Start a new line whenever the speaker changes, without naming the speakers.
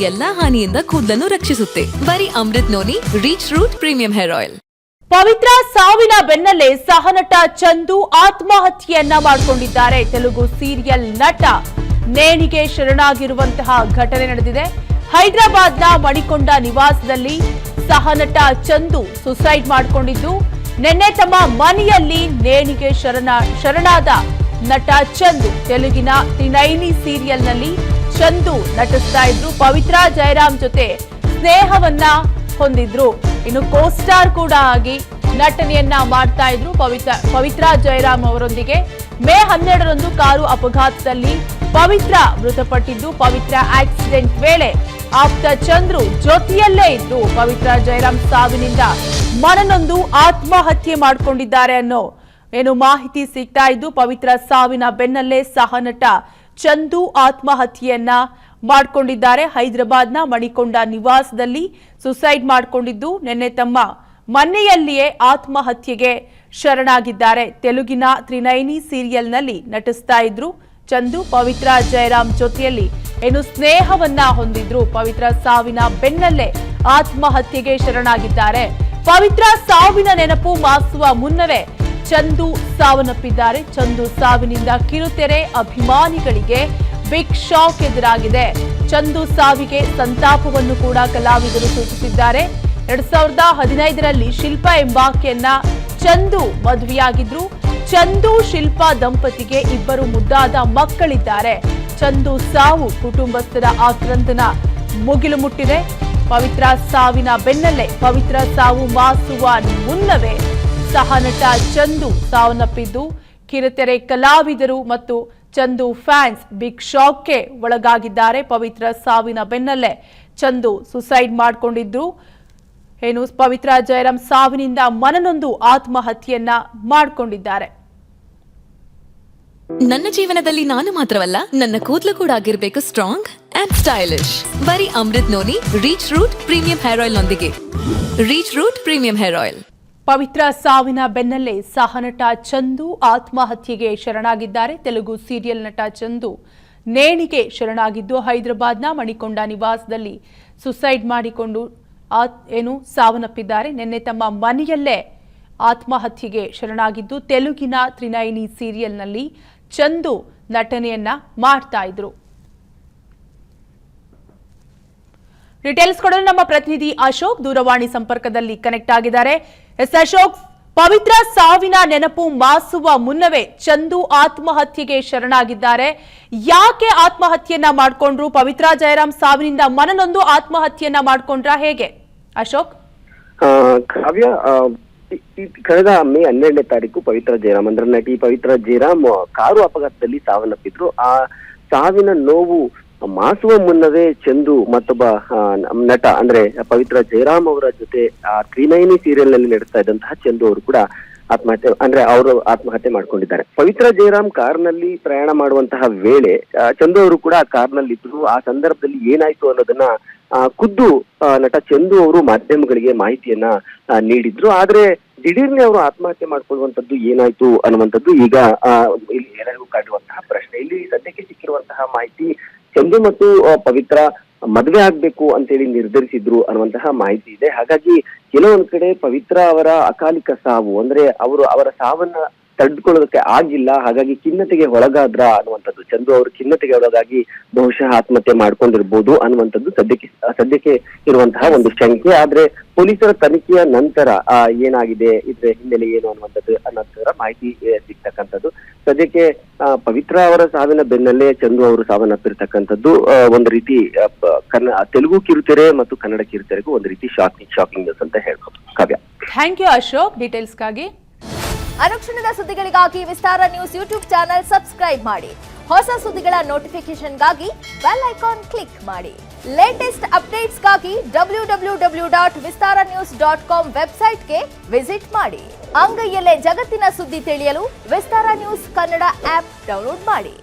ಎಲ್ಲಾ ಹಾನಿಯಿಂದ ಕೂದಲನ್ನು ರಕ್ಷಿಸುತ್ತೆ. ಬರೀ Amrut noni reach root premium hair oil.
Pavitra ಸಾವಿನ ಬೆನ್ನಲ್ಲೇ ಸಹನಟ ಚಂದು ಆತ್ಮಹತ್ಯೆಯನ್ನ ಮಾಡಿಕೊಂಡಿದ್ದಾರೆ. ತೆಲುಗು ಸೀರಿಯಲ್ ನಟ ನೇಣಿಗೆ ಶರಣಾಗಿರುವಂತಹ ಘಟನೆ ನಡೆದಿದೆ. ಹೈದರಾಬಾದ್ನ ಮಣಿಕೊಂಡ ನಿವಾಸದಲ್ಲಿ ಸಹನಟ ಚಂದು ಸುಸೈಡ್ ಮಾಡಿಕೊಂಡಿದ್ದು, ನಿನ್ನೆ ತಮ್ಮ ಮನೆಯಲ್ಲಿ ನೇಣಿಗೆ ಶರಣಾದ ನಟ ಚಂದು ತೆಲುಗಿನ ತ್ರಿನೈನಿ ಸೀರಿಯಲ್ನಲ್ಲಿ ಚಂದು ನಟಿಸ್ತಾ ಇದ್ರು. ಪವಿತ್ರ ಜಯರಾಮ್ ಜೊತೆ ಸ್ನೇಹವನ್ನ ಹೊಂದಿದ್ರು. ಇನ್ನು ಕೋಸ್ಟಾರ್ ಕೂಡ ಆಗಿ ನಟನೆಯನ್ನ ಮಾಡ್ತಾ ಇದ್ರು. ಪವಿತ್ರ ಜಯರಾಮ್ ಅವರೊಂದಿಗೆ ಮೇ 12ರಂದು ಕಾರು ಅಪಘಾತದಲ್ಲಿ ಪವಿತ್ರ ಮೃತಪಟ್ಟಿದ್ದು, ಪವಿತ್ರ ಆಕ್ಸಿಡೆಂಟ್ ವೇಳೆ ಆಪ್ತ ಚಂದ್ರು ಜೊತೆಯಲ್ಲೇ ಇದ್ದು ಪವಿತ್ರ ಜಯರಾಮ್ ಸಾವಿನಿಂದ ಮನನೊಂದು ಆತ್ಮಹತ್ಯೆ ಮಾಡಿಕೊಂಡಿದ್ದಾರೆ ಅನ್ನೋ ಮಾಹಿತಿ ಸಿಗ್ತಾ ಇದ್ದು, ಪವಿತ್ರ ಸಾವಿನ ಬೆನ್ನಲ್ಲೇ ಸಹನಟ ಚಂದು ಆತ್ಮಹತ್ಯೆಯನ್ನ ಮಾಡಿಕೊಂಡಿದ್ದಾರೆ. ಹೈದರಾಬಾದ್ನ ಮಣಿಕೊಂಡ ನಿವಾಸದಲ್ಲಿ ಸುಸೈಡ್ ಮಾಡಿಕೊಂಡಿದ್ದು, ನಿನ್ನೆ ತಮ್ಮ ಮನೆಯಲ್ಲಿಯೇ ಆತ್ಮಹತ್ಯೆಗೆ ಶರಣಾಗಿದ್ದಾರೆ. ತೆಲುಗಿನ ತ್ರಿನೈನಿ ಸೀರಿಯಲ್ನಲ್ಲಿ ನಟಿಸ್ತಾ ಇದ್ರು ಚಂದು. ಪವಿತ್ರ ಜಯರಾಮ್ ಜೊತೆಯಲ್ಲಿ ಸ್ನೇಹವನ್ನ ಹೊಂದಿದ್ರು. ಪವಿತ್ರ ಸಾವಿನ ಬೆನ್ನಲ್ಲೇ ಆತ್ಮಹತ್ಯೆಗೆ ಶರಣಾಗಿದ್ದಾರೆ. ಪವಿತ್ರ ಸಾವಿನ ನೆನಪು ಮಾಸುವ ಮುನ್ನವೇ ಚಂದು ಸಾವನ್ನಪ್ಪಿದ್ದಾರೆ. ಚಂದು ಸಾವಿನಿಂದ ಕಿರುತೆರೆ ಅಭಿಮಾನಿಗಳಿಗೆ ಬಿಗ್ ಶಾಕ್ ಎದುರಾಗಿದೆ. ಚಂದು ಸಾವಿಗೆ ಸಂತಾಪವನ್ನು ಕೂಡ ಕಲಾವಿದರು ಸೂಚಿಸಿದ್ದಾರೆ. 2015ರಲ್ಲಿ ಶಿಲ್ಪಾ ಎಂಬಾಕೆಯನ್ನ ಚಂದು ಮದುವೆಯಾಗಿದ್ರು. ಚಂದು ಶಿಲ್ಪಾ ದಂಪತಿಗೆ ಇಬ್ಬರು ಮುದ್ದಾದ ಮಕ್ಕಳಿದ್ದಾರೆ. ಚಂದು ಸಾವು ಕುಟುಂಬಸ್ಥರ ಆಕ್ರಂದನ ಮುಗಿಲು ಮುಟ್ಟಿದೆ. ಪವಿತ್ರ ಸಾವಿನ ಬೆನ್ನಲ್ಲೇ ಪವಿತ್ರ ಸಾವು ಮಾಸುವ ಮುನ್ನವೇ ಸಹನಟ ಚಂದು ಸಾವನ್ನಪ್ಪಿದ್ದು, ಕಿರುತೆರೆ ಕಲಾವಿದರು ಮತ್ತು ಚಂದು ಫ್ಯಾನ್ಸ್ ಬಿಗ್ ಶಾಕ್ಗೆ ಒಳಗಾಗಿದ್ದಾರೆ. ಪವಿತ್ರ ಸಾವಿನ ಬೆನ್ನಲ್ಲೇ ಚಂದು ಸುಸೈಡ್ ಮಾಡಿಕೊಂಡಿದ್ದು, ಪವಿತ್ರ ಜಯರಾಮ್ ಸಾವಿನಿಂದ ಮನನೊಂದು ಆತ್ಮಹತ್ಯೆಯನ್ನ ಮಾಡಿಕೊಂಡಿದ್ದಾರೆ.
ನನ್ನ ಜೀವನದಲ್ಲಿ ನಾನು ಮಾತ್ರವಲ್ಲ, ನನ್ನ ಕೂದಲು ಕೂಡ ಆಗಿರ್ಬೇಕು ಸ್ಟ್ರಾಂಗ್ ಅಂಡ್ ಸ್ಟೈಲಿಶ್. ಬರೀ Amrut noni reach root premium hair oil ನೊಂದಿಗೆ. Reach root premium hair oil.
Pavitra ಸಾವಿನ ಬೆನ್ನಲ್ಲೇ ಸಹನಟ ಚಂದು ಆತ್ಮಹತ್ಯೆಗೆ ಶರಣಾಗಿದ್ದಾರೆ. ತೆಲುಗು ಸೀರಿಯಲ್ ನಟ ಚಂದು ನೇಣಿಗೆ ಶರಣಾಗಿದ್ದು, ಹೈದರಾಬಾದ್ನ ಮಣಿಕೊಂಡ ನಿವಾಸದಲ್ಲಿ ಸುಸೈಡ್ ಮಾಡಿಕೊಂಡು ಸಾವನ್ನಪ್ಪಿದ್ದಾರೆ. ನಿನ್ನೆ ತಮ್ಮ ಮನೆಯಲ್ಲೇ ಆತ್ಮಹತ್ಯೆಗೆ ಶರಣಾಗಿದ್ದು, ತೆಲುಗಿನ ತ್ರಿನೈನಿ ಸೀರಿಯಲ್ನಲ್ಲಿ ಚಂದು ನಟನೆಯನ್ನ ಮಾಡ್ತಾ ಇದ್ರು. ಡೀಟೇಲ್ಸ್ ಕೊಡಲು ನಮ್ಮ ಪ್ರತಿನಿಧಿ ಅಶೋಕ್ ದೂರವಾಣಿ ಸಂಪರ್ಕದಲ್ಲಿ ಕನೆಕ್ಟ್ ಆಗಿದ್ದಾರೆ. ಅಶೋಕ್, ಪವಿತ್ರ ಸಾವಿನ ನೆನಪು ಮಾಸುವ ಮುನ್ನವೇ ಚಂದು ಆತ್ಮಹತ್ಯೆಗೆ ಶರಣಾಗಿದ್ದಾರೆ. ಯಾಕೆ ಆತ್ಮಹತ್ಯೆಯನ್ನ ಮಾಡಿಕೊಂಡ್ರು? ಪವಿತ್ರ ಜಯರಾಮ್ ಸಾವಿನಿಂದ ಮನನೊಂದು ಆತ್ಮಹತ್ಯೆಯನ್ನ ಮಾಡಿಕೊಂಡ್ರ, ಹೇಗೆ ಅಶೋಕ್?
ಕಾವ್ಯ, ಕಳೆದ ಮೇ 12ನೇ ತಾರೀಕು ಪವಿತ್ರ ಜಯರಾಮ್ ಅಂದ್ರೆ ನಟಿ ಪವಿತ್ರ ಜಯರಾಮ್ ಕಾರು ಅಪಘಾತದಲ್ಲಿ ಸಾವನ್ನಪ್ಪಿದ್ರು. ಆ ಸಾವಿನ ನೋವು ಮಾಸುವ ಮುನ್ನವೇ ಚಂದು ಮತ್ತೊಬ್ಬ ನಟ ಅಂದ್ರೆ ಪವಿತ್ರ ಜಯರಾಮ್ ಅವರ ಜೊತೆ ಆ ತ್ರಿನೈನಿ ಸೀರಿಯಲ್ ನಲ್ಲಿ ನಡೆಸ್ತಾ ಇದ್ದಂತಹ ಚಂದು ಅವರು ಕೂಡ ಆತ್ಮಹತ್ಯೆ ಮಾಡ್ಕೊಂಡಿದ್ದಾರೆ. ಪವಿತ್ರ ಜಯರಾಮ್ ಕಾರ್ನಲ್ಲಿ ಪ್ರಯಾಣ ಮಾಡುವಂತಹ ವೇಳೆ ಚಂದು ಅವರು ಕೂಡ ಆ ಕಾರ್ನಲ್ಲಿ ಇದ್ರು. ಆ ಸಂದರ್ಭದಲ್ಲಿ ಏನಾಯ್ತು ಅನ್ನೋದನ್ನ ಖುದ್ದು ನಟ ಚಂದು ಅವರು ಮಾಧ್ಯಮಗಳಿಗೆ ಮಾಹಿತಿಯನ್ನ ನೀಡಿದ್ರು. ಆದ್ರೆ ದಿಢೀರ್ನೆ ಅವರು ಆತ್ಮಹತ್ಯೆ ಮಾಡ್ಕೊಳ್ಳುವಂತದ್ದು ಏನಾಯ್ತು ಅನ್ನುವಂಥದ್ದು ಈಗ ಇಲ್ಲಿ ಎಲ್ಲರಿಗೂ ಕಾಡುವಂತಹ ಪ್ರಶ್ನೆ. ಇಲ್ಲಿ ಸದ್ಯಕ್ಕೆ ಸಿಕ್ಕಿರುವಂತಹ ಮಾಹಿತಿ, ಚಂದು ಮತ್ತು ಪವಿತ್ರ ಮದುವೆ ಆಗ್ಬೇಕು ಅಂತೇಳಿ ನಿರ್ಧರಿಸಿದ್ರು ಅನ್ನುವಂತಹ ಮಾಹಿತಿ ಇದೆ. ಹಾಗಾಗಿ ಕೆಲವೊಂದ್ ಕಡೆ ಪವಿತ್ರ ಅವರ ಅಕಾಲಿಕ ಸಾವು ಅಂದ್ರೆ ಅವರ ಸಾವನ್ನ ತಡೆದುಕೊಳ್ಳೋದಕ್ಕೆ ಆಗಿಲ್ಲ, ಹಾಗಾಗಿ ಖಿನ್ನತೆಗೆ ಒಳಗಾದ್ರ ಅನ್ನುವಂಥದ್ದು. ಚಂದು ಅವರು ಖಿನ್ನತೆಗೆ ಒಳಗಾಗಿ ಬಹುಶಃ ಆತ್ಮಹತ್ಯೆ ಮಾಡ್ಕೊಂಡಿರ್ಬೋದು ಅನ್ನುವಂಥದ್ದು ಸದ್ಯಕ್ಕೆ ಇರುವಂತಹ ಒಂದು ಶಂಕೆ. ಆದ್ರೆ ಪೊಲೀಸರ ತನಿಖೆಯ ನಂತರ ಏನಾಗಿದೆ, ಇದ್ರ ಹಿನ್ನೆಲೆ ಏನು ಅನ್ನೋದರ ಮಾಹಿತಿ ಸಿಗ್ತಕ್ಕಂಥದ್ದು. ಸದ್ಯಕ್ಕೆ ಪವಿತ್ರ ಅವರ ಸಾವಿನ ಬೆನ್ನಲ್ಲೇ ಚಂದು ಅವರು ಸಾವನ್ನಪ್ಪಿರ್ತಕ್ಕಂಥದ್ದು ಒಂದು ರೀತಿ ತೆಲುಗು ಕಿರುತೆರೆ ಮತ್ತು ಕನ್ನಡ ಕಿರುತೆರೆಗೂ ಒಂದು ರೀತಿ ಶಾಕಿಂಗ್ ನ್ಯೂಸ್ ಅಂತ ಹೇಳ್ಬೋದು. ಕಾವ್ಯ,
ಥ್ಯಾಂಕ್ ಯು ಅಶೋಕ್ ಡೀಟೇಲ್ಸ್ಗಾಗಿ.
ಅನುಕ್ಷಣದ ಸುದ್ದಿಗಳಿಗಾಗಿ ವಿಸ್ತಾರ ನ್ಯೂಸ್ ಯೂಟ್ಯೂಬ್ ಚಾನೆಲ್ ಸಬ್ಸ್ಕ್ರೈಬ್ ಮಾಡಿ. ಹೊಸ ಸುದ್ದಿಗಳ ನೋಟಿಫಿಕೇಶನ್ಗಾಗಿ ಬೆಲ್ ಐಕಾನ್ ಕ್ಲಿಕ್ ಮಾಡಿ. ಲೇಟೆಸ್ಟ್ ಅಪ್ಡೇಟ್ಸ್ಗಾಗಿ www.vistaranews.com ವೆಬ್ಸೈಟ್ಗೆ ವಿಸಿಟ್ ಮಾಡಿ. ಅಂಗೈಯಲ್ಲೇ ಜಗತ್ತಿನ ಸುದ್ದಿ ತಿಳಿಯಲು ವಿಸ್ತಾರ ನ್ಯೂಸ್ ಕನ್ನಡ ಆಪ್ ಡೌನ್ಲೋಡ್ ಮಾಡಿ.